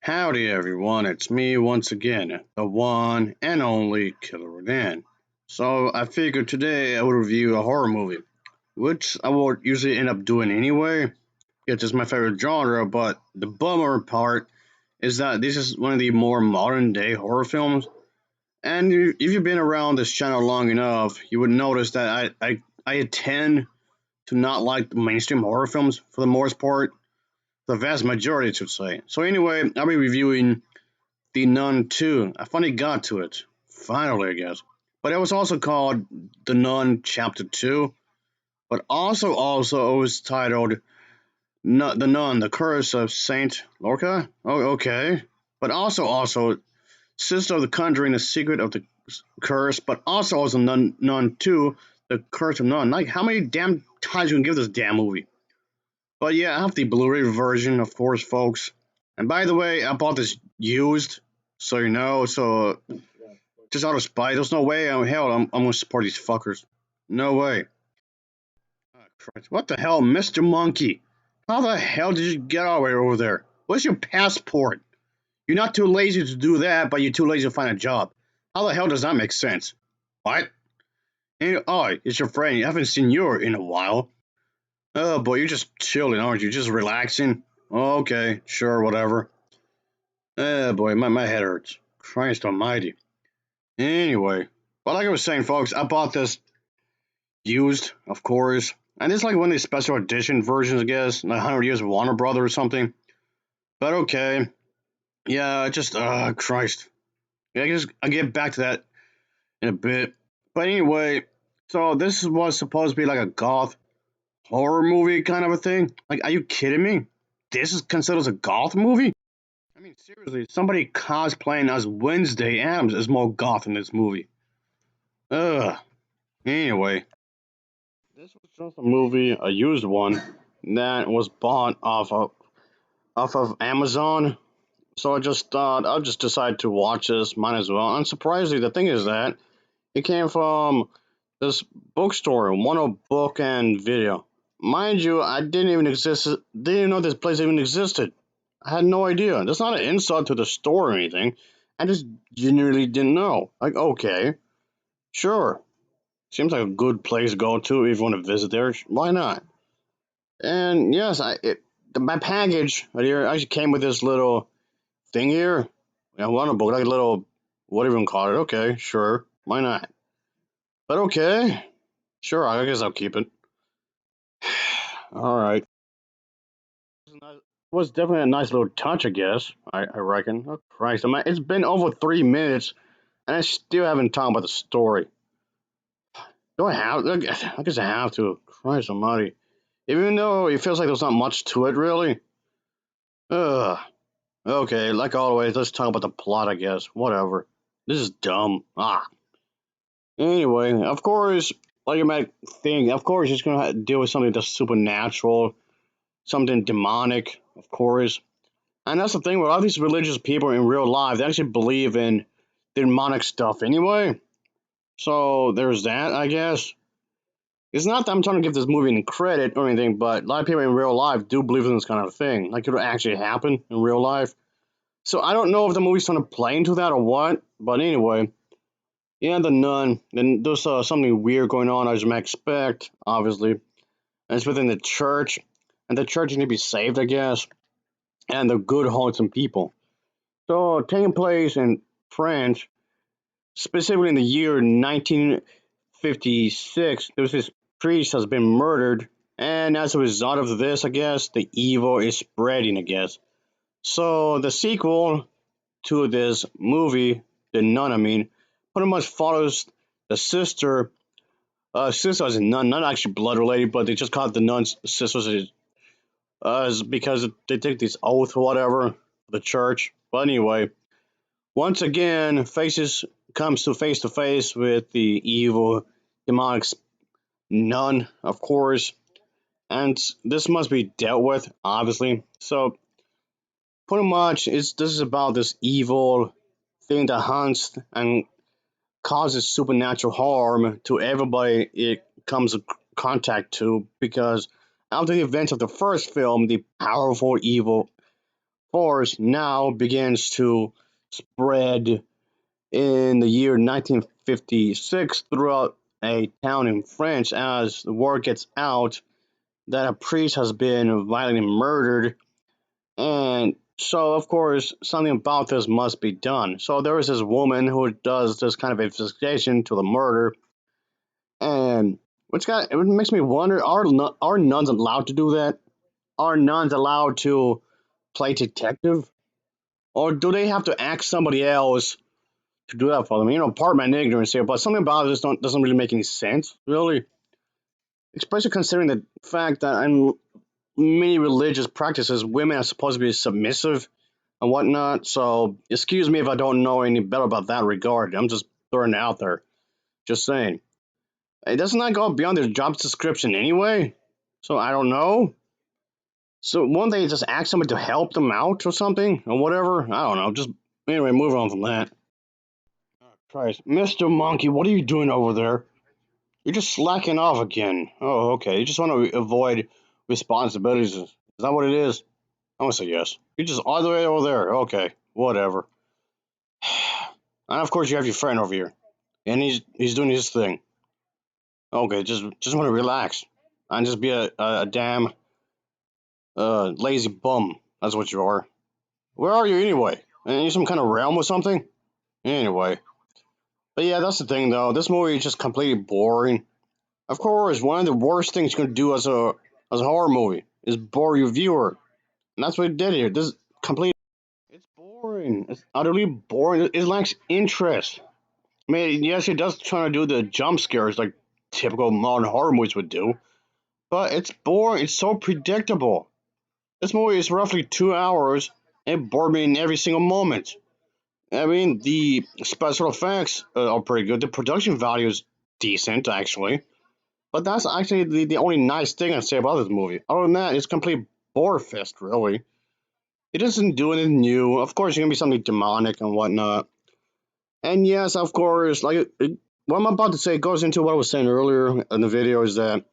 Howdy everyone, it's me once again, the one and only Killer Dan. So I figured today I would review a horror movie, which I would usually end up doing anyway. It's just my favorite genre, but the bummer part is that this is one of the more modern day horror films. And if you've been around this channel long enough, you would notice that I tend to not like the mainstream horror films for the most part. The vast majority, I should say. So anyway, I'll be reviewing the Nun II. I finally got to it. Finally, I guess. But it was also called The Nun Chapter 2. But also it was titled The Nun, The Curse of Saint Lorca. Oh, okay. But also Sister of the Conjuring, The Secret of the Curse. But also Nun 2, The Curse of Nun. Like, how many damn times you can give this damn movie? But yeah, I have the Blu-ray version, of course, folks. And by the way, I bought this used, so you know. So just out of spite, there's no way. I'm gonna support these fuckers. No way. Oh, Christ. What the hell, Mr. Monkey? How the hell did you get all the way over there? Where's your passport? You're not too lazy to do that, but you're too lazy to find a job. How the hell does that make sense? What? Oh, it's your friend. You haven't seen you in a while. Oh boy, you're just chilling, aren't you? Just relaxing. Okay, sure, whatever. Oh boy, my head hurts. Christ almighty. Anyway, but like I was saying, folks, I bought this used, of course. And it's like one of these special edition versions, I guess, like 100 Years of Warner Brother or something. But okay. Yeah, just, Christ. Yeah, I'll get back to that in a bit. But anyway, so this was supposed to be like a goth horror movie kind of a thing. Like, are you kidding me? This is considered a goth movie? I mean, seriously, somebody cosplaying as Wednesday Addams is more goth in this movie. Ugh. Anyway, this was just a movie, a used one, that was bought off of Amazon. So I just thought I'll just decide to watch this. Might as well. Unsurprisingly, the thing is that it came from this bookstore, One of Book and Video. Mind you, I didn't know this place even existed. I had no idea. That's not an insult to the store or anything. I just genuinely didn't know. Like, okay, sure. Seems like a good place to go to if you want to visit there. Why not? And yes, my package right here actually came with this little thing here. Yeah, one of book, like a little whatever you call it. Okay, sure. Why not? But okay, sure. I guess I'll keep it. All right. Was definitely a nice little touch, I guess. I reckon. Oh Christ! It's been over 3 minutes, and I still haven't talked about the story. Do I have? I guess I have to. Christ Almighty! Even though it feels like there's not much to it, really. Ugh. Okay, like always, let's talk about the plot. I guess. Whatever. This is dumb. Ah. Anyway, of course, like you might think, of course, it's gonna deal with something that's supernatural, something demonic, of course. And that's the thing with all these religious people in real life, they actually believe in demonic stuff anyway. So there's that, I guess. It's not that I'm trying to give this movie any credit or anything, but a lot of people in real life do believe in this kind of thing. Like it would actually happen in real life. So I don't know if the movie's trying to play into that or what, but anyway. Yeah, the nun. Then there's something weird going on, as you might expect, obviously. And it's within the church. And the church need to be saved, I guess. And the good, wholesome people. So, taking place in France, specifically in the year 1956, there was this priest has been murdered, and as a result of this, I guess the evil is spreading. I guess so. The sequel to this movie, The Nun, I mean, pretty much follows the sister. Sister is a nun, not actually blood related, but they just call it the nuns sisters, because they take this oath or whatever, the church. But anyway, once again, faces comes to face with the evil demonic nun, of course, and this must be dealt with, obviously. So pretty much, this is about this evil thing that hunts and causes supernatural harm to everybody it comes in contact to, because after the events of the first film, the powerful evil force now begins to spread in the year 1956 throughout a town in France as the word gets out that a priest has been violently murdered. And so, of course, something about this must be done. So there is this woman who does this kind of investigation to the murder, and it makes me wonder: are nuns allowed to do that? Are nuns allowed to play detective, or do they have to ask somebody else to do that for them? Pardon my ignorance here, but something about this doesn't really make any sense, really. Especially considering the fact that in many religious practices, women are supposed to be submissive and whatnot. So, excuse me if I don't know any better about that regard. I'm just throwing it out there. Just saying. It doesn't that go beyond their job description anyway? So, I don't know. So, won't they just ask somebody to help them out or something? Or whatever? I don't know. Just, anyway, move on from that. Oh, Christ. Mr. Monkey, what are you doing over there? You're just slacking off again. Oh, okay. You just want to avoid responsibilities. Is that what it is? I'm gonna say yes. You're just all the way over there. Okay, whatever. And of course, you have your friend over here, and he's doing his thing. Okay, just want to relax and just be a damn lazy bum. That's what you are. Where are you anyway? In some kind of realm or something? Anyway, but yeah, that's the thing though. This movie is just completely boring. Of course, one of the worst things you can do as a horror movie is bore your viewer, and that's what it did here. This complete. It's boring. It's utterly boring. It lacks interest. I mean, yes, it does try to do the jump scares like typical modern horror movies would do, but it's boring. It's so predictable. This movie is roughly 2 hours, and it bored me in every single moment. I mean, the special effects are pretty good. The production value is decent, actually. But that's actually the only nice thing I say about this movie. Other than that, it's complete bore fest, really. It doesn't do anything new. Of course, it's gonna be something demonic and whatnot. And yes, of course, what I'm about to say goes into what I was saying earlier in the video is that,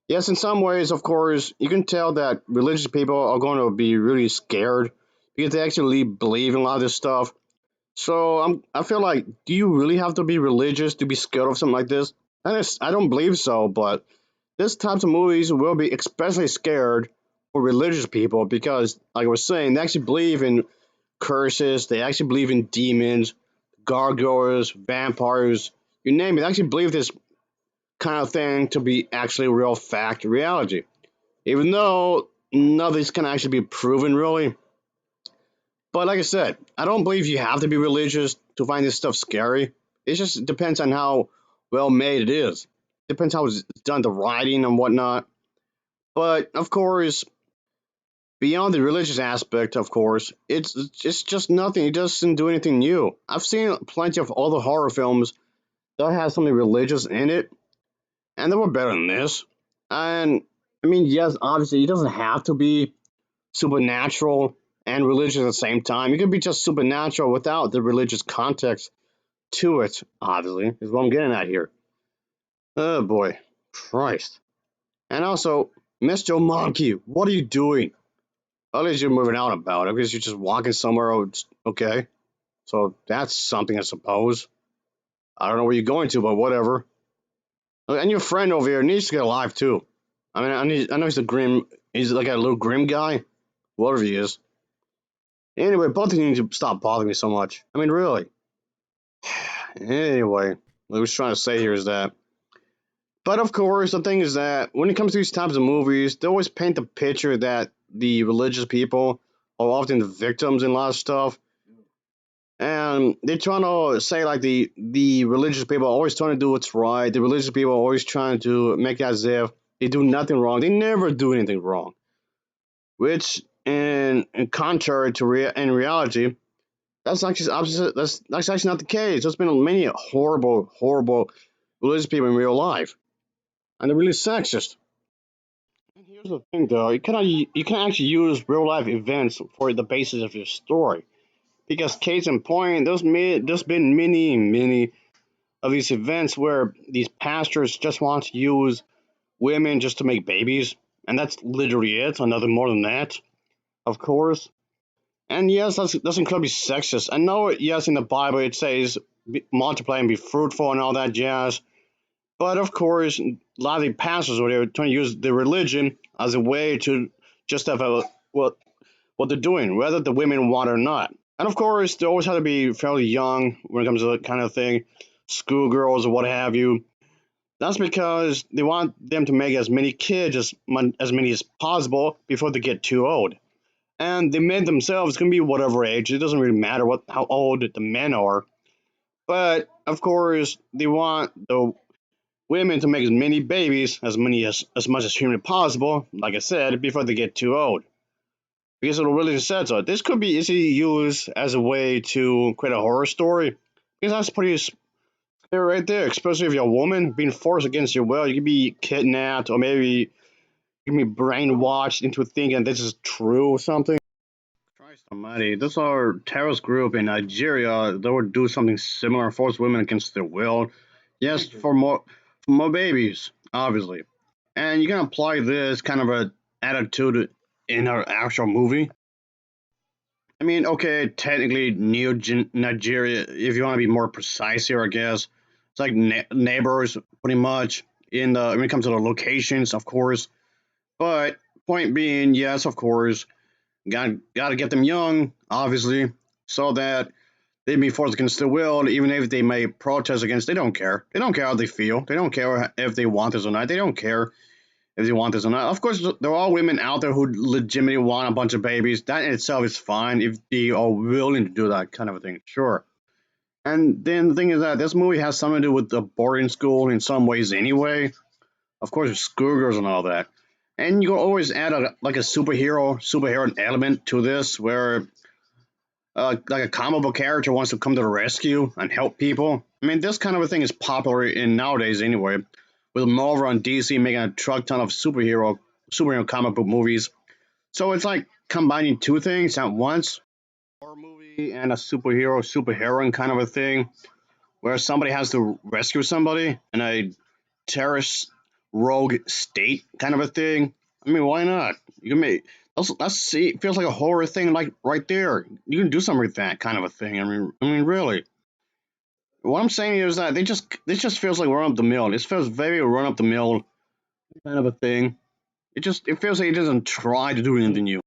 yes, in some ways, of course, you can tell that religious people are going to be really scared because they actually believe in a lot of this stuff. So I feel like, do you really have to be religious to be scared of something like this? I don't believe so, but this types of movies will be especially scared for religious people because, like I was saying, they actually believe in curses, they actually believe in demons, gargoyles, vampires, you name it. They actually believe this kind of thing to be actually real fact reality. Even though none of these can actually be proven really. But like I said, I don't believe you have to be religious to find this stuff scary. It just depends on how well made it is. Depends how it's done, the writing and whatnot. But of course, beyond the religious aspect, of course, it's just nothing. It doesn't do anything new. I've seen plenty of other horror films that has something religious in it, and they were better than this. And I mean, yes, obviously, it doesn't have to be supernatural and religious at the same time. It could be just supernatural without the religious context to it. Obviously, is what I'm getting at here. Oh boy, Christ! And also, Mr. Monkey, what are you doing? At least you're moving out about it because you're just walking somewhere. Okay, so that's something, I suppose. I don't know where you're going to, but whatever. And your friend over here needs to get alive too. I mean, I know he's a grim. He's like a little grim guy, whatever he is. Anyway, both of you need to stop bothering me so much. I mean, really. Anyway, what I was trying to say here is that. But of course, the thing is that when it comes to these types of movies, they always paint the picture that the religious people are often the victims in a lot of stuff. And they're trying to say like the religious people are always trying to do what's right. The religious people are always trying to make it as if they do nothing wrong. They never do anything wrong. Which, in contrary to in reality, that's actually opposite. That's actually not the case. There's been many horrible religious people in real life, and they're really sexist. And here's the thing, though: you can actually use real life events for the basis of your story. Because case in point, there's been many of these events where these pastors just want to use women just to make babies, and that's literally it. Nothing more than that, of course. And yes, that's incredibly sexist. I know, yes, in the Bible it says multiply and be fruitful and all that jazz. But of course, a lot of the pastors were trying to use the religion as a way to justify what they're doing, whether the women want it or not. And of course, they always have to be fairly young when it comes to that kind of thing, schoolgirls or what have you. That's because they want them to make as many kids as many as possible before they get too old. And the men themselves can be whatever age. It doesn't really matter how old the men are. But of course, they want the women to make as many babies, as much as humanly possible, like I said, before they get too old. Because of the religion said so. This could be easily used as a way to create a horror story. Because that's pretty scary right there, especially if you're a woman being forced against your will. You could be kidnapped, or maybe you can be brainwashed into thinking this is true or something. Christ almighty, this are terrorist group in Nigeria that would do something similar and force women against their will. Yes, for more babies, obviously. And you can apply this kind of a attitude in our actual movie. I mean, okay, technically Neo Nigeria, if you want to be more precise here, I guess. It's like neighbors pretty much in the when it comes to the locations, of course. But point being, yes, of course, got to get them young, obviously, so that they be forced against their will, even if they may protest against. They don't care. They don't care how they feel. They don't care if they want this or not. They don't care if they want this or not. Of course, there are women out there who legitimately want a bunch of babies. That in itself is fine if they are willing to do that kind of a thing. Sure. And then the thing is that this movie has something to do with the boarding school in some ways anyway. Of course, with schoolgirls and all that. And you can always add like a superhero element to this, where like a comic book character wants to come to the rescue and help people. I mean, this kind of a thing is popular in nowadays anyway, with Marvel and DC making a truck ton of superhero comic book movies. So it's like combining two things at once: horror movie and a superheroine kind of a thing, where somebody has to rescue somebody in a terrorist rogue state kind of a thing. I mean, why not? You can make that's see, it feels like a horror thing, like right there. You can do something with that kind of a thing. I mean, really. What I'm saying is that this just feels like run up the mill. This feels very run up the mill kind of a thing. It feels like it doesn't try to do anything new.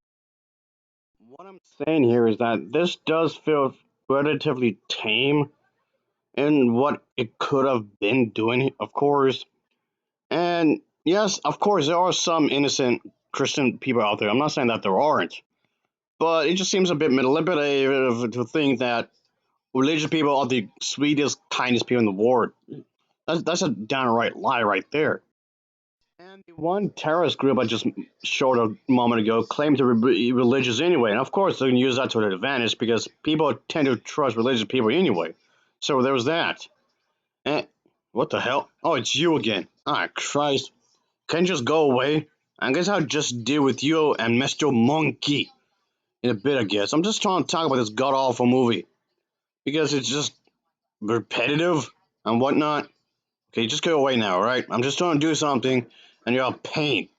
What I'm saying here is that this does feel relatively tame in what it could have been doing, of course. And yes, of course, there are some innocent Christian people out there. I'm not saying that there aren't, but it just seems a bit manipulative to think that religious people are the sweetest, kindest people in the world. That's a downright lie right there. And the one terrorist group I just showed a moment ago claimed to be religious anyway, and of course they can use that to their advantage because people tend to trust religious people anyway. So there was that. And what the hell? Oh, it's you again. Ah, Christ. Can you just go away? I guess I'll just deal with you and Mr. Monkey in a bit, I guess. I'm just trying to talk about this god awful movie because it's just repetitive and whatnot. Okay, just go away now, alright? I'm just trying to do something and you're a pain.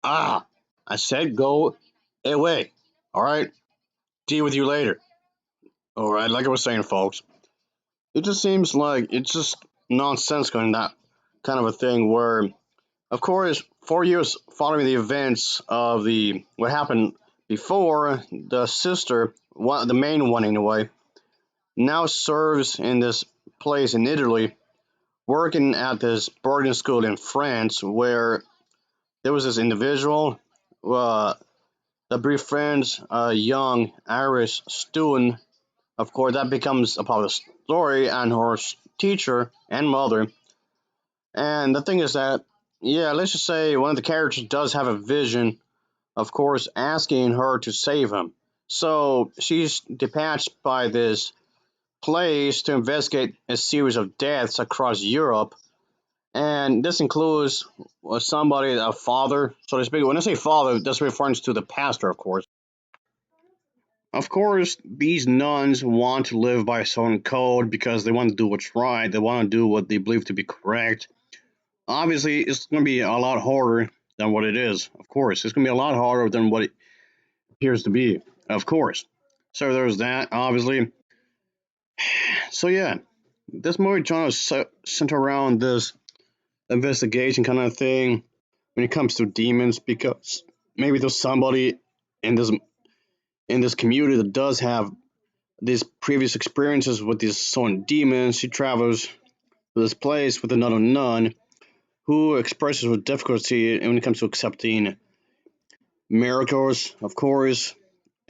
Ah! I said go away. Alright? Deal with you later. Alright, like I was saying, folks. It just seems like it's just nonsensical in that kind of a thing where, of course, 4 years following the events of the what happened before, the sister, the main one anyway, now serves in this place in Italy, working at this boarding school in France, where there was this individual uh, that befriends a young Irish student. Of course, that becomes a part of the story, and her teacher and mother. And the thing is that, yeah, let's just say one of the characters does have a vision, of course, asking her to save him. So she's dispatched by this place to investigate a series of deaths across Europe. And this includes somebody, a father, so to speak. When I say father, that's referring to the pastor, of course. Of course, these nuns want to live by a certain code because they want to do what's right. They want to do what they believe to be correct. Obviously, it's going to be a lot harder than what it is. Of course, it's going to be a lot harder than what it appears to be. Of course. So there's that, obviously. So yeah, this movie trying to center around this investigation kind of thing when it comes to demons, because maybe there's somebody in this community that does have these previous experiences with these certain demons. She travels to this place with another nun who expresses with difficulty when it comes to accepting miracles, of course,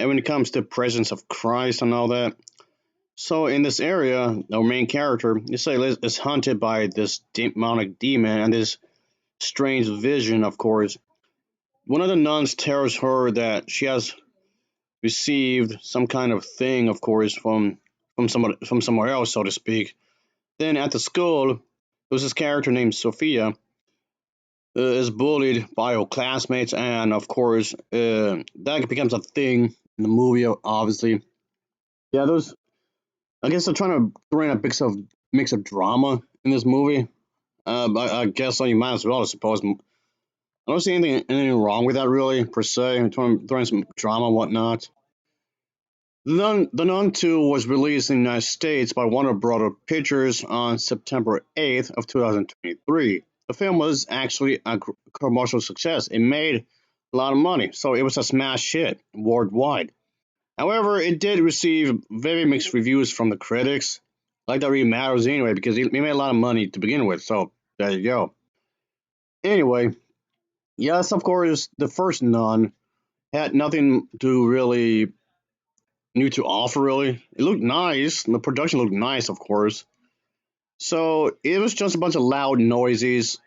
and when it comes to the presence of Christ and all that. So in this area, our main character is hunted by this demonic demon and this strange vision. Of course, one of the nuns tells her that she has received some kind of thing, of course, from somewhere else, so to speak. Then at the school, there's this character named Sophia, is bullied by her classmates, and of course, that becomes a thing in the movie. Obviously, yeah, those. I guess they're trying to throw in a mix of drama in this movie. But I guess you might as well, I suppose. I don't see anything wrong with that, really, per se. Throwing some drama and whatnot. The Nun II was released in the United States by Warner Brother Pictures on September 8th of 2023. The film was actually a commercial success. It made a lot of money, so it was a smash hit worldwide. However, it did receive very mixed reviews from the critics. Like that really matters anyway, because it made a lot of money to begin with, so there you go. Anyway, yes, of course, the first Nun had nothing to really new to offer, really. It looked nice, and the production looked nice, of course. So it was just a bunch of loud noises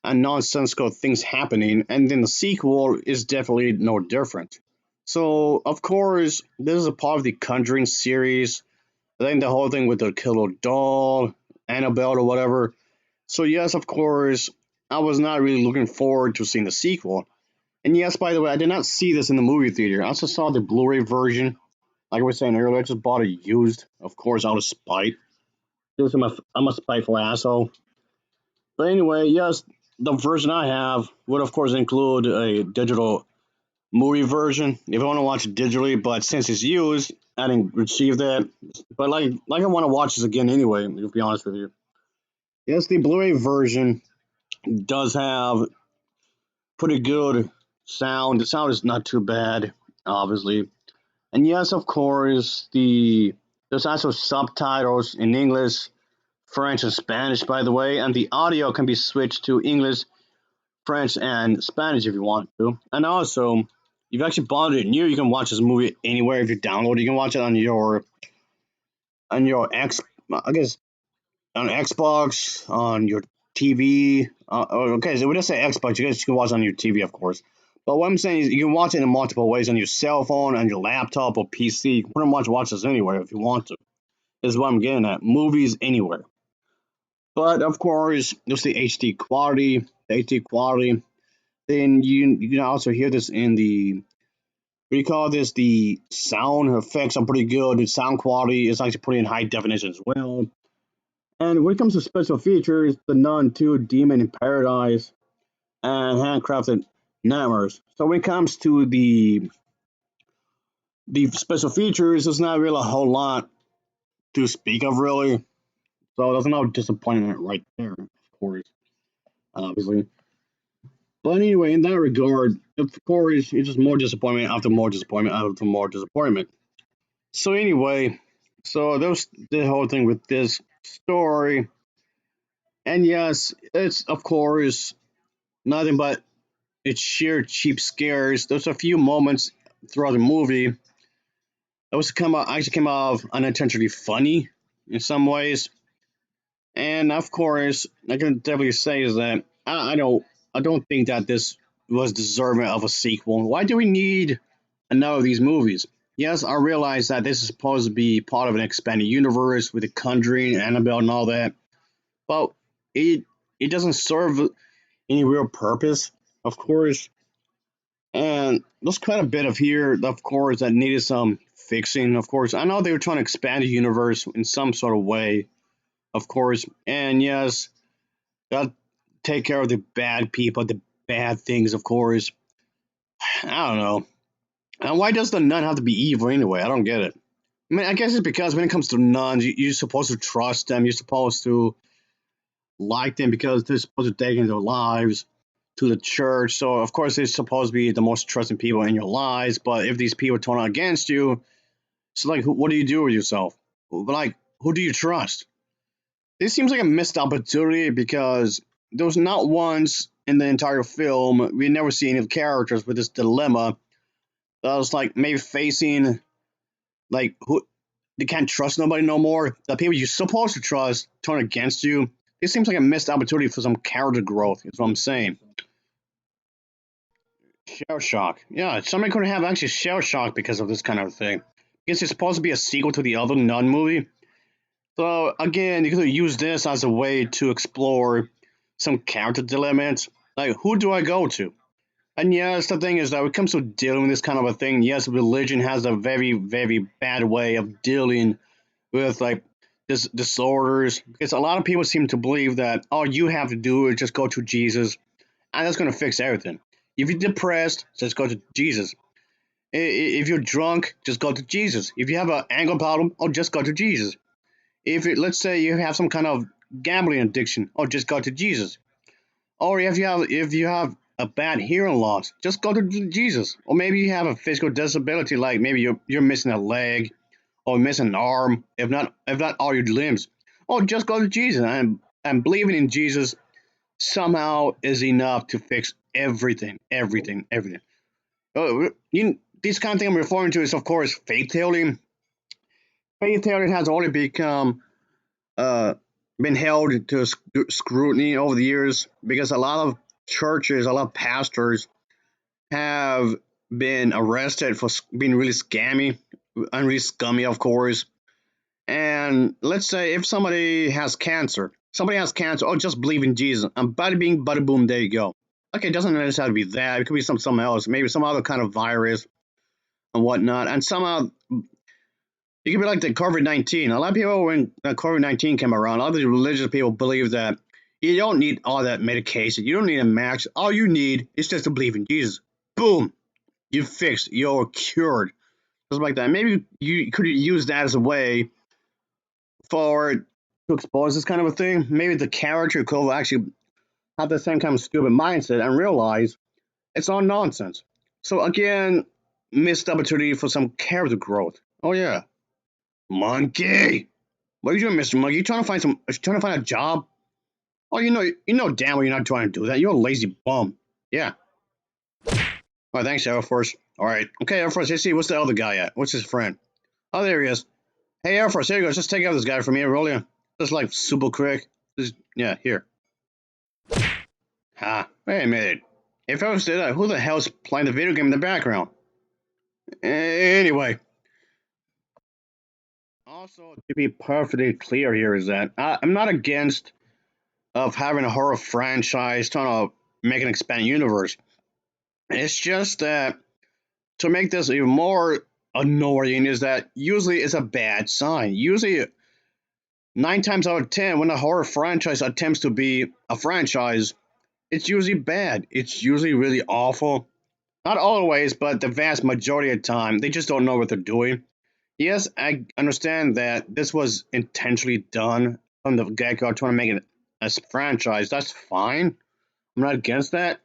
and nonsensical things happening, and then the sequel is definitely no different. So, of course, this is a part of the Conjuring series. I think the whole thing with the killer doll, Annabelle, or whatever. So, yes, of course, I was not really looking forward to seeing the sequel. And yes, by the way, I did not see this in the movie theater. I also saw the Blu ray version. Like I was saying earlier, I just bought it used, of course, out of spite. Just I'm a spiteful asshole. But anyway, yes, the version I have would, of course, include a digital movie version if I want to watch it digitally. But since it's used, I didn't receive that. But like I want to watch this again anyway. To be honest with you, yes, the Blu-ray version does have pretty good sound. The sound is not too bad, obviously. And yes, of course, there's also subtitles in English, French, and Spanish, by the way, and the audio can be switched to English, French, and Spanish if you want to. And also, you've actually bought it new. You can watch this movie anywhere if you download it. You can watch it on your I guess on Xbox, on your TV. Okay, so when I say Xbox, you guys can watch it on your TV, of course. But what I'm saying is you can watch it in multiple ways on your cell phone, on your laptop, or PC. You can pretty much watch this anywhere if you want to. This is what I'm getting at. Movies anywhere. But of course, you'll see HD quality, the HD quality. Then you can also hear this in the what do you call this? The sound effects are pretty good. The sound quality is actually pretty in high definition as well. And when it comes to special features, the Nun II, Demon in Paradise, and handcrafted nightmares. So when it comes to the special features, there's not really a whole lot to speak of, really. So there's no disappointment right there, of course, obviously. But anyway, in that regard, of course, it's just more disappointment after more disappointment after more disappointment. So anyway, so that was the whole thing with this story. And yes, it's of course nothing but it's sheer cheap scares. There's a few moments throughout the movie that was come out actually came out unintentionally funny in some ways. And of course, I can definitely say is that I don't think that this was deserving of a sequel. Why do we need another of these movies? Yes, I realize that this is supposed to be part of an expanded universe with the Conjuring, Annabelle, and all that, but it it doesn't serve any real purpose, of course. And there's quite a bit of here, of course, that needed some fixing. Of course, I know they were trying to expand the universe in some sort of way, of course. And yes, gotta take care of the bad people, the bad things, of course. I don't know. And why does the nun have to be evil anyway? I don't get it. I mean, I guess it's because when it comes to nuns, you're supposed to trust them. You're supposed to like them because they're supposed to dedicate their lives to the church. So, of course, they're supposed to be the most trusting people in your lives. But if these people turn against you, it's like, what do you do with yourself? Like, who do you trust? This seems like a missed opportunity because there was not once in the entire film we never see any of the characters with this dilemma that was like maybe facing like who they can't trust nobody no more. The people you're supposed to trust turn against you. It seems like a missed opportunity for some character growth. Is what I'm saying. Shell shock. Yeah, somebody could have actually shell shock because of this kind of thing. Because it's supposed to be a sequel to the other Nun movie. So again, you could use this as a way to explore some character dilemmas. Like, who do I go to? And yes, the thing is that when it comes to dealing with this kind of a thing, yes, religion has a very, very bad way of dealing with like this disorders. Because a lot of people seem to believe that all you have to do is just go to Jesus, and that's going to fix everything. If you're depressed, just go to Jesus. If you're drunk, just go to Jesus. If you have an anger problem, oh, just go to Jesus. Let's say you have some kind of gambling addiction, oh, just go to Jesus. Or if you have a bad hearing loss, just go to Jesus. Or maybe you have a physical disability, like maybe you're missing a leg or missing an arm, if not all your limbs. Oh, just go to Jesus. And believing in Jesus somehow is enough to fix everything, everything, everything. This kind of thing I'm referring to is, of course, faith healing. Faith healing has only uh, been held to scrutiny over the years because a lot of churches, a lot of pastors have been arrested for being really scammy and really scummy, of course. And let's say if somebody has cancer, oh, just believe in Jesus, and bada bing, bada boom, there you go. Okay, it doesn't necessarily have to be that. It could be something else, maybe some other kind of virus and whatnot. And somehow it could be like the COVID-19. A lot of people, when COVID-19 came around, a lot of the religious people believe that you don't need all that medication. You don't need a max. All you need is just to believe in Jesus. Boom, you're fixed. You're cured. Just like that. Maybe you could use that as a way for to expose this kind of a thing. Maybe the character could actually have the same kind of stupid mindset and realize it's all nonsense. So again, missed opportunity for some character growth. Oh yeah, monkey. What are you doing, Mr. Monkey? You trying to find trying to find a job? Oh, you know damn well you're not trying to do that. You're a lazy bum. Yeah. All right, thanks, Air Force. All right, okay, Air Force. Let's see, what's the other guy at? What's his friend? Oh, there he is. Hey, Air Force, here you go. Just take out this guy from here, roll you. Just like super quick. Just yeah, here. Ha. Wait a minute. If I was did that, who the hell's playing the video game in the background? Anyway. Also, to be perfectly clear here is that I'm not against of having a horror franchise trying to make an expanded universe. It's just that to make this even more annoying is that usually it's a bad sign. Usually, 9 times out of 10, when a horror franchise attempts to be a franchise, it's usually bad. It's usually really awful. Not always, but the vast majority of the time, they just don't know what they're doing. Yes, I understand that this was intentionally done from the get go, trying to make it a franchise. That's fine. I'm not against that.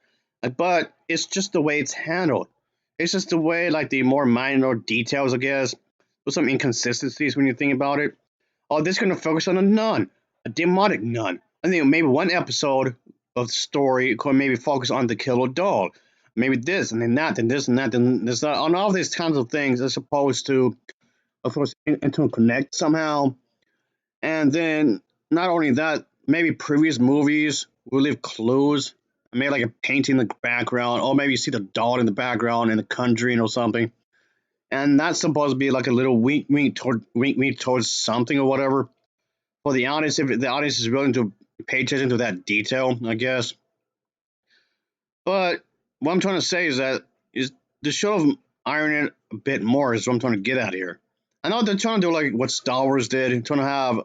But it's just the way it's handled. It's just the way, like the more minor details, I guess, with some inconsistencies when you think about it. Oh, this is going to focus on a nun, a demonic nun. I think maybe one episode of the story could maybe focus on the killer doll. Maybe this and then that and this and that and this on all these kinds of things as opposed to, of course, interconnect somehow. And then not only that, maybe previous movies will leave clues. Maybe like a painting in the background, or maybe you see the doll in the background in the country or something. And that's supposed to be like a little wink towards something or whatever for the audience, if the audience is willing to pay attention to that detail, I guess. But what I'm trying to say is that is the show of iron it a bit more is what I'm trying to get at here. I know they're trying to do like what Star Wars did, trying to have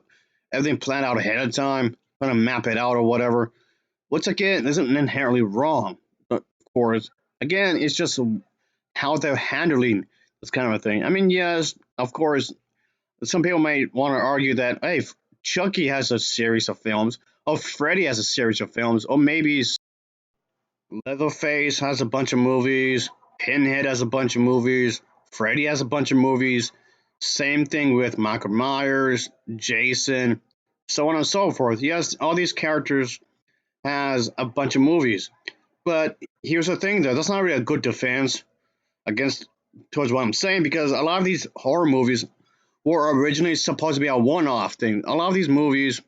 everything planned out ahead of time, trying to map it out or whatever. Which again isn't inherently wrong, but of course, again, it's just how they're handling this kind of a thing. I mean, yes, of course, Some people might want to argue that, hey, Chucky has a series of films, or Freddy has a series of films, or maybe Leatherface has a bunch of movies, Pinhead has a bunch of movies, Freddy has a bunch of movies. Same thing with Michael Myers, Jason, so on and so forth. Yes, all these characters has a bunch of movies. But here's the thing, though, that's not really a good defense against towards what I'm saying, because a lot of these horror movies were originally supposed to be a one-off thing. A lot of these movies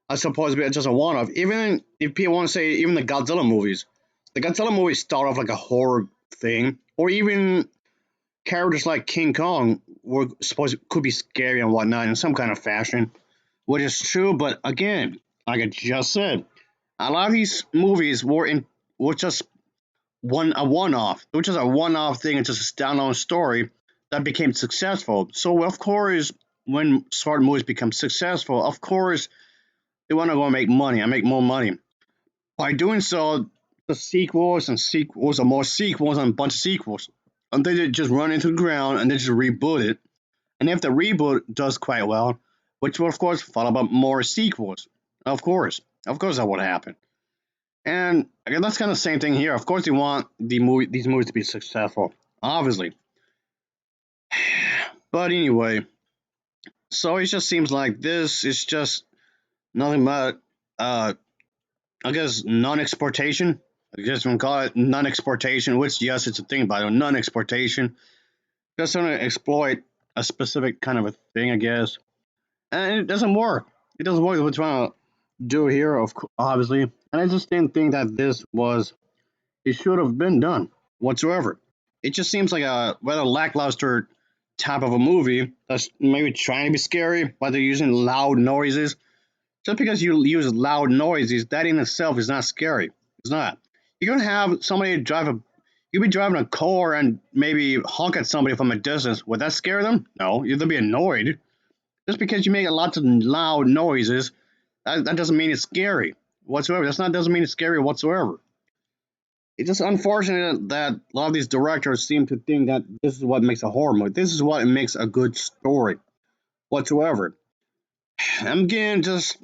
are supposed to be just a one-off. Even if people want to say, even the Godzilla movies start off like a horror thing, or even characters like King Kong were supposed could be scary and whatnot in some kind of fashion, which is true. But again, like I just said, a lot of these movies were just one-off. It was just a one-off thing. It's just a standalone story that became successful. So of course, when smart movies become successful, of course they want to go make money and make more money. By doing so, the sequels and sequels and more sequels and a bunch of sequels, and they just run into the ground and they just reboot it. And if the reboot does quite well, which will of course follow up more sequels, of course that would happen. And again, that's kind of the same thing here. Of course, they want these movies to be successful, obviously. But anyway, so it just seems like this is just nothing but, uh, I guess, non-exportation. I guess we can call it non-exportation, which yes, it's a thing, but non-exportation. Just trying to exploit a specific kind of a thing, I guess, and it doesn't work. It doesn't work. What we're trying to do here, obviously, and I just didn't think that this was it should have been done whatsoever. It just seems like a rather lackluster type of a movie that's maybe trying to be scary, but they're using loud noises. Just because you use loud noises, that in itself is not scary. It's not. You're gonna have somebody drive a. You be driving a car and maybe honk at somebody from a distance. Would that scare them? No, you'd be annoyed. Just because you make lots of loud noises, that doesn't mean it's scary whatsoever. That's not doesn't mean it's scary whatsoever. It's just unfortunate that a lot of these directors seem to think that this is what makes a horror movie. This is what makes a good story whatsoever. I'm getting just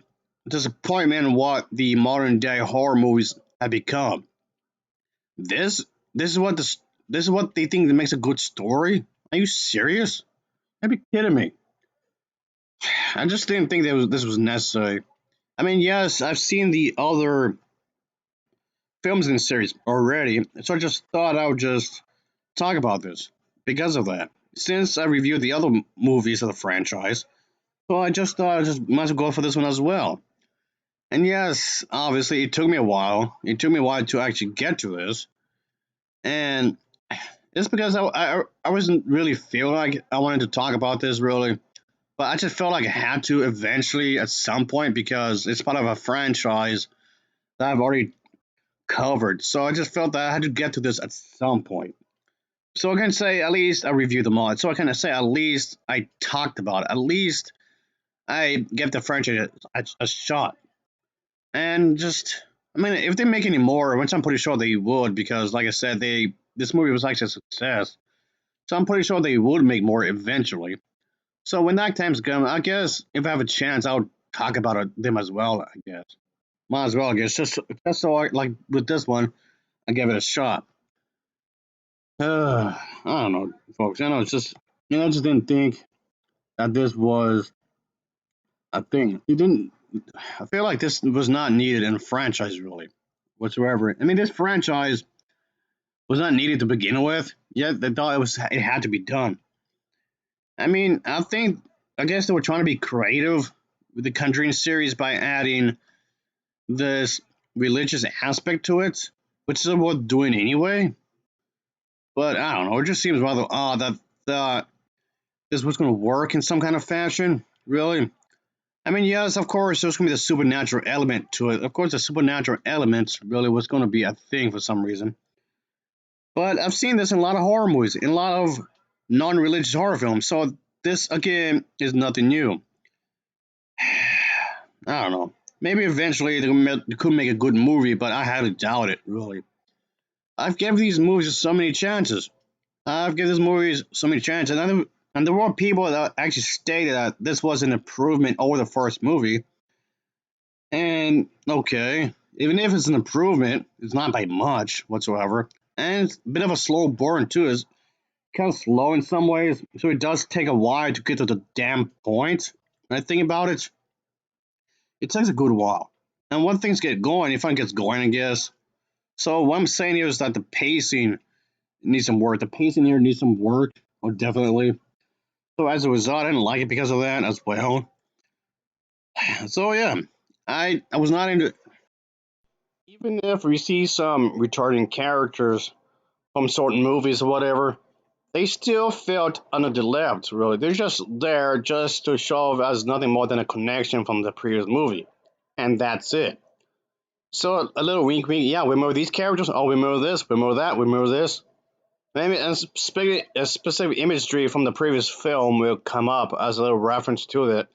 disappointment in what the modern day horror movies have become. This this is what this is what they think that makes a good story. Are you serious? Are you kidding me? I just didn't think that this was necessary. I mean, yes, I've seen the other films in the series already, so I just thought I would just talk about this because of that. Since I reviewed the other movies of the franchise, so I just thought I just might as well go for this one as well. And yes, obviously it took me a while. It took me a while to actually get to this, and it's because I wasn't really feeling like I wanted to talk about this really, but I just felt like I had to eventually at some point because it's part of a franchise that I've already covered. So I just felt that I had to get to this at some point. So I can say at least I reviewed them all. So I can say at least I talked about it. At least I gave the franchise a shot. And just, I mean, if they make any more, which I'm pretty sure they would, because like I said, this movie was actually a success. So I'm pretty sure they would make more eventually. So when that time's come, I guess if I have a chance, I'll talk about them as well. I guess might as well. I guess just so I like with this one, I give it a shot. I don't know, folks. I know it's just I just didn't think that this was a thing. It didn't. I feel like this was not needed in a franchise really whatsoever. I mean, this franchise was not needed to begin with. Yet they thought it had to be done. I mean, I guess they were trying to be creative with the Conjuring series by adding this religious aspect to it, which is worth doing anyway. But I don't know. It just seems rather odd that this was going to work in some kind of fashion. Really, I mean, yes, of course, there's going to be the supernatural element to it. Of course, the supernatural element really was going to be a thing for some reason. But I've seen this in a lot of horror movies, in a lot of non religious horror films. So this, again, is nothing new. I don't know. Maybe eventually they could make a good movie, but I highly doubt it, really. I've given these movies so many chances. I've given these movies so many chances, and And there were people that actually stated that this was an improvement over the first movie. And okay, even if it's an improvement, it's not by much whatsoever. And it's a bit of a slow burn too. It's kind of slow in some ways, so it does take a while to get to the damn point. And I think about it, it takes a good while. And when things get going, if it gets going, I guess. So what I'm saying here is that the pacing needs some work. The pacing here needs some work, oh, definitely. So as a result, I didn't like it because of that as well. So yeah, I was not into. Even if we see some returning characters from certain movies or whatever, they still felt underdeveloped. Really, they're just there just to show as nothing more than a connection from the previous movie, and that's it. So a little wink, wink. Yeah, we remember these characters. Oh, we remember this. We remember that. We remember this. Maybe a specific imagery from the previous film will come up as a little reference to it.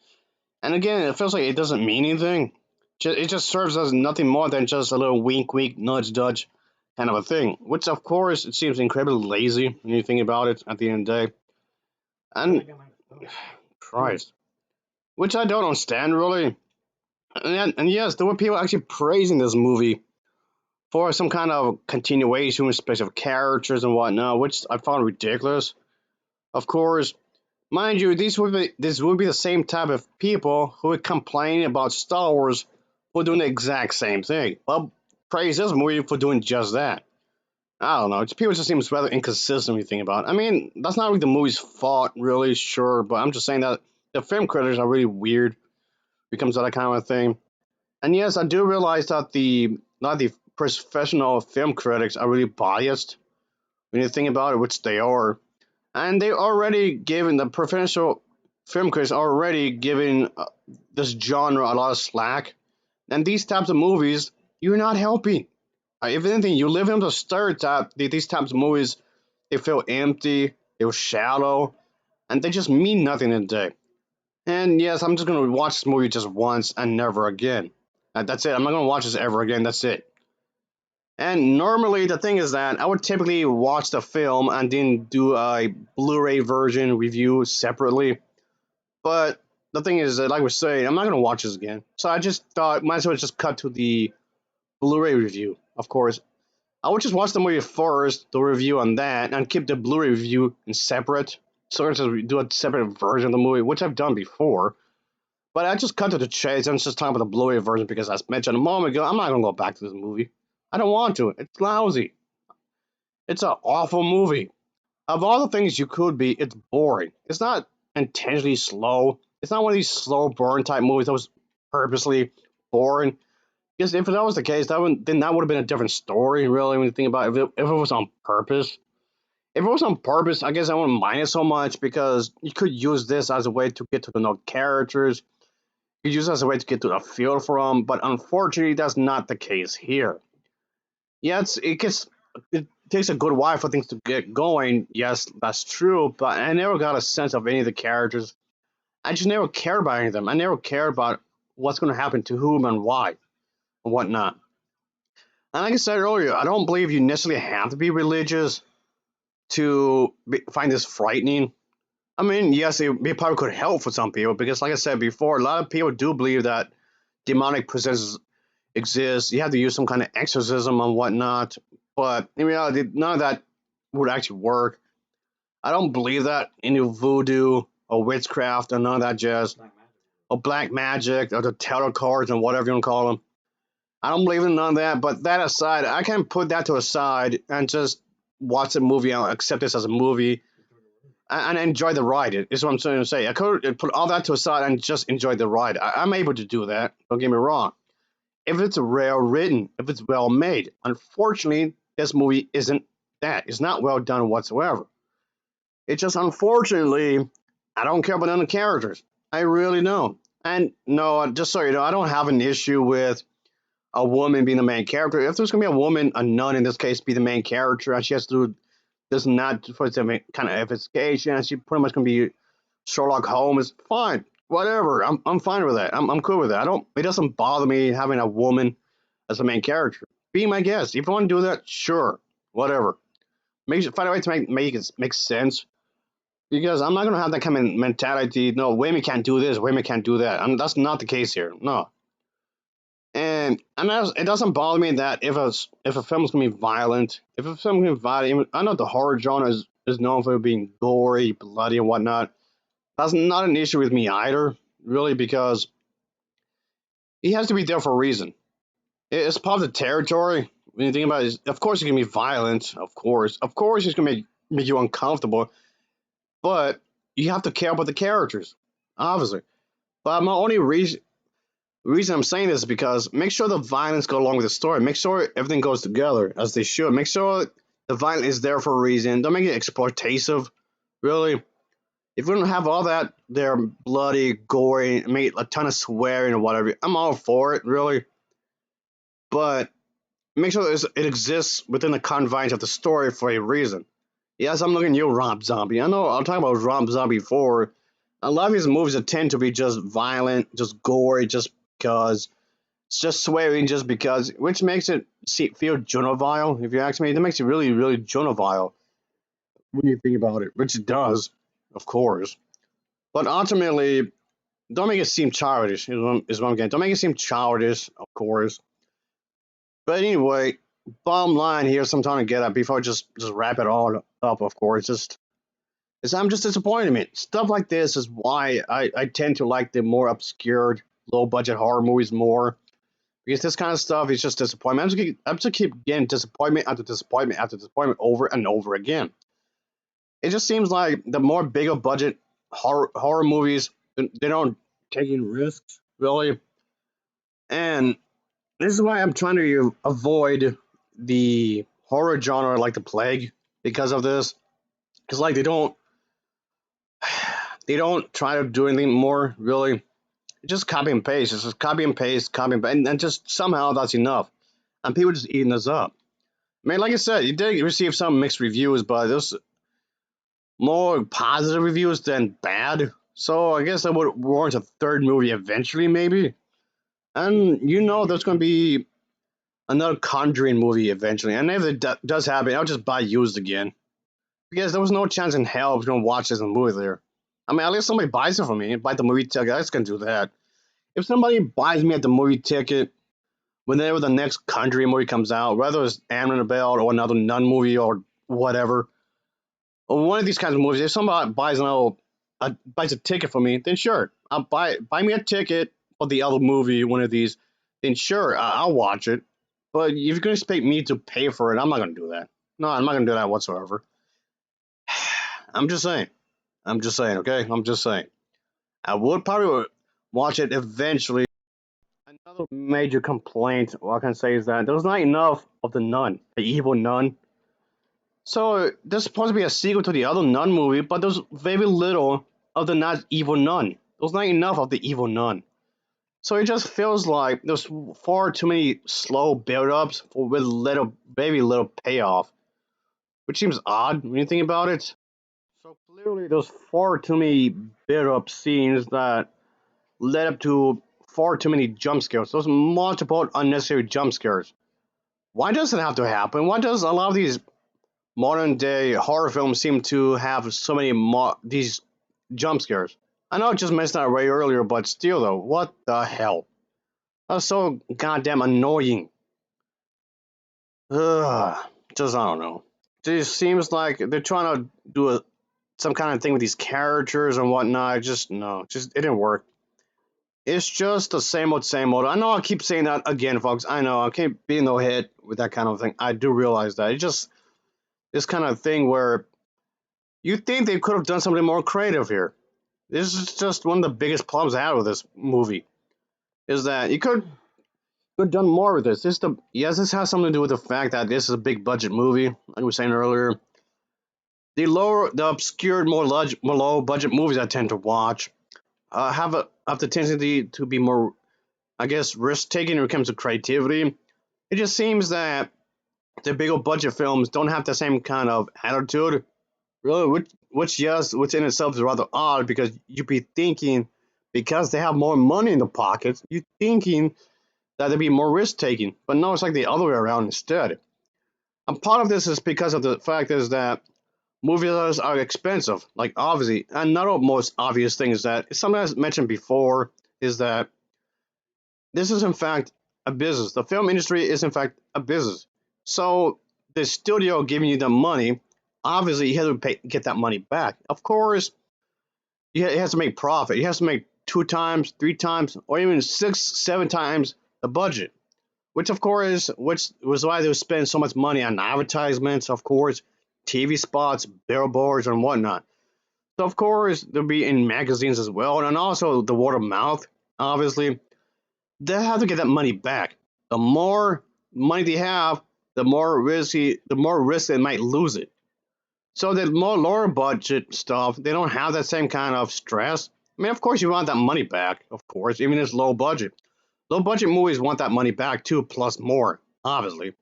And again, it feels like it doesn't mean anything. It just serves as nothing more than just a little wink, wink, nudge, nudge kind of a thing. Which, of course, it seems incredibly lazy when you think about it at the end of the day. And, Christ. Which I don't understand, really. And yes, there were people actually praising this movie for some kind of continuation with specific characters and whatnot, which I found ridiculous. Of course, mind you, this would be the same type of people who would complain about Star Wars for doing the exact same thing. Well, praise this movie for doing just that. I don't know. People just seems rather inconsistent when you think about it. I mean, that's not really the movie's fault, really, sure, but I'm just saying that the film critics are really weird when it comes to that kind of thing. And yes, I do realize that the not the professional film critics are really biased when you think about it, which they are. And they already given the professional film critics are already giving this genre a lot of slack. And these types of movies, you're not helping. If anything, you live in the stereotype that these types of movies they feel empty, they feel shallow, and they just mean nothing in the day. And yes, I'm just gonna watch this movie just once and never again. That's it. I'm not gonna watch this ever again. That's it. And normally, the thing is that I would typically watch the film and then do a Blu-ray version review separately. But the thing is that, like we're saying, I'm not gonna watch this again. So I just thought might as well just cut to the Blu-ray review. Of course, I would just watch the movie first, the review on that, and keep the Blu-ray review in separate. So I just do a separate version of the movie, which I've done before. But I just cut to the chase and just talk about the Blu-ray version because, as mentioned a moment ago, I'm not gonna go back to this movie. I don't want to. It's lousy. It's an awful movie. Of all the things you could be, it's boring. It's not intentionally slow. It's not one of these slow burn type movies that was purposely boring. Because if that was the case, then that would have been a different story, really, when you think about it, if it was on purpose. If it was on purpose, I guess I wouldn't mind it so much because you could use this as a way to get to know characters. You could use it as a way to get to a feel for them, but unfortunately, that's not the case here. Yeah, it takes a good while for things to get going. Yes, that's true, but I never got a sense of any of the characters. I just never cared about any of them. I never cared about what's going to happen to whom and why and whatnot. And like I said earlier, I don't believe you necessarily have to be religious to find this frightening. I mean, yes, it probably could help for some people because, like I said before, a lot of people do believe that demonic presence exists. You have to use some kind of exorcism and whatnot. But in reality, none of that would actually work. I don't believe that any voodoo or witchcraft or none of that jazz or black magic or the tarot cards and whatever you want to call them. I don't believe in none of that. But that aside, I can put that to a side and just watch the movie and accept this as a movie and enjoy the ride. Is what I'm trying to say. I could put all that to a side and just enjoy the ride. I'm able to do that. Don't get me wrong if it's well written, if it's well made. Unfortunately, this movie isn't that. It's not well done whatsoever. It's just unfortunately, I don't care about none of the characters. I really don't. And no, just so you know, I don't have an issue with a woman being the main character. If there's gonna be a woman, a nun in this case, be the main character, and she has to do this and that for some kind of investigation, and she pretty much gonna be Sherlock Holmes, fine, whatever. I'm fine with that. I'm cool with that. I don't. It doesn't bother me having a woman as the main character. Be my guest. If you want to do that, sure, whatever. Find a way to make it make sense. because I'm not gonna have that kind of mentality. No, women can't do this, women can't do that. And that's not the case here. No, and it doesn't bother me that if a film is gonna be violent, if a film is gonna be violent, I know the horror genre is known for being gory, bloody, and whatnot. That's not an issue with me either, really, because he has to be there for a reason. It's part of the territory. When you think about it, of course, it's gonna be violent. Of course, it's gonna make you uncomfortable. But you have to care about the characters, obviously. But my only reason I'm saying this is because make sure the violence go along with the story. Make sure everything goes together as they should. Make sure the violence is there for a reason. Don't make it exploitative. Really, if we don't have all that, they're bloody, gory, make a ton of swearing or whatever. I'm all for it, really. But make sure it exists within the confines of the story for a reason. Yes, I'm looking at you, Rob Zombie. I know I'll talk about Rob Zombie before. A lot of these movies that tend to be just violent, just gory, just because it's just swearing, just because, which makes it feel juvenile. If you ask me, that makes it really, really juvenile when you think about it, which it does, of course. But ultimately, don't make it seem childish. Is what I'm getting. Don't make it seem childish, of course. But anyway, bottom line here, something to get at before I just wrap it all up. Of course, just is I'm just disappointed in it. Stuff like this is why I tend to like the more obscured, low budget horror movies more. Because this kind of stuff is just disappointment. I'm just keep getting disappointment after disappointment after disappointment over and over again. It just seems like the more bigger budget horror movies, they don't taking risks really, and this is why I'm trying to avoid the horror genre like the plague because of this. Because like they don't try to do anything more really. Just copy and paste. It's just copy and paste, copy and paste, and just somehow that's enough. And people just eating this up. I mean, like I said, you did receive some mixed reviews, but there's more positive reviews than bad. So I guess that would warrant a third movie eventually, maybe. And you know, there's going to be another Conjuring movie eventually. And if it does happen, I'll just buy used again because there was no chance in hell I was going to watch this in the movie there. I mean, at least somebody buys it for me, buy the movie ticket. I just can do that. If somebody buys me at the movie ticket whenever the next Conjuring movie comes out, whether it's Annabelle or another Nun movie or whatever, or one of these kinds of movies, if somebody buys a ticket for me, then sure, I'll buy me a ticket for the other movie, one of these, then sure, I'll watch it. But if you're gonna expect me to pay for it, I'm not gonna do that. No, I'm not gonna do that whatsoever. I'm just saying. I'm just saying. Okay, I'm just saying. I would probably watch it eventually. Another major complaint, what I can say is that there's not enough of the nun, the evil nun. So there's supposed to be a sequel to the other nun movie, but there's very little of the not evil nun. There's not enough of the evil nun. So it just feels like there's far too many slow build-ups with very little payoff, which seems odd when you think about it. So clearly, there's far too many build-up scenes that led up to far too many jump scares. There's multiple unnecessary jump scares. Why does it have to happen? Why does a lot of these modern day horror films seem to have so many these jump scares? I know I just mentioned that way earlier, but still though, what the hell? That's so goddamn annoying. Ugh, just I don't know. It just seems like they're trying to do some kind of thing with these characters and whatnot. Just no, just it didn't work. It's just the same old, same old. I know I keep saying that again, folks. I know I can't be no hit with that kind of thing. I do realize that. It's just this kind of thing where you think they could have done something more creative here. This is just one of the biggest problems I have with this movie. Is that you could have done more with this. This has something to do with the fact that this is a big budget movie, like we were saying earlier. The obscure, more low budget movies I tend to watch have the tendency to be more, I guess, risk taking when it comes to creativity. It just seems that the bigger budget films don't have the same kind of attitude, really, which in itself is rather odd because you'd be thinking because they have more money in the pockets, you're thinking that they'd be more risk taking, but no, it's like the other way around instead. And part of this is because of the fact is that Movies are expensive, like obviously. Another most obvious thing is that something I mentioned before is that this is in fact a business. The film industry is in fact a business. So the studio giving you the money, obviously you have to get that money back. Of course, it has to make profit. It has to make 2 times, 3 times, or even 6, 7 times the budget. Which of course, which was why they would spend so much money on advertisements, of course, TV spots, billboards, and whatnot. So of course they'll be in magazines as well, and also the word of mouth. Obviously, they have to get that money back. The more money they have, the more risk they might lose it. So the more lower budget stuff, they don't have that same kind of stress. I mean, of course, you want that money back, of course, even if it's low budget. Low budget movies want that money back too, plus more, obviously.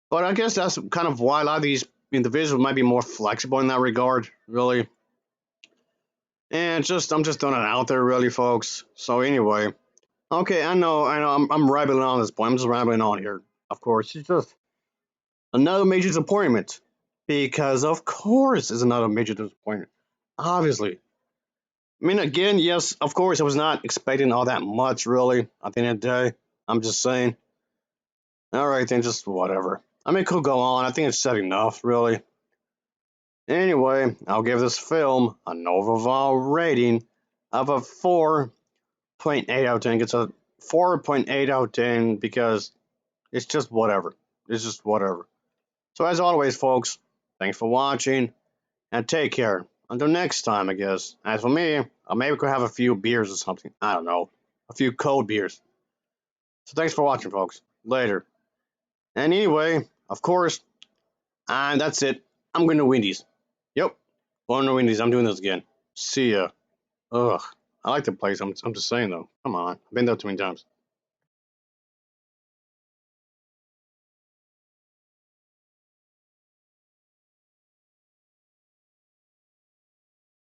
But I guess that's kind of why a lot of these individuals might be more flexible in that regard, really. And just I'm just throwing it out there, really, folks. So anyway, okay, I'm rambling on this point. I'm just rambling on here. Of course, it's just another major disappointment. Because of course it's another major disappointment. Obviously. I mean again, yes, of course I was not expecting all that much really at the end of the day. I'm just saying. Alright then just whatever. I mean it could go on. I think it's said enough, really. Anyway, I'll give this film an overall rating of a 4.8 out of 10. It's a 4.8 out of 10 because it's just whatever. It's just whatever. So as always, folks, thanks for watching and take care. Until next time, I guess. As for me, I maybe could have a few beers or something. I don't know. A few cold beers. So thanks for watching, folks. Later. And anyway, of course, and that's it. I'm going to Wendy's. Yep. Going to Wendy's. I'm doing this again. See ya. Ugh. I like the place. I'm just saying, though. Come on. I've been there too many times.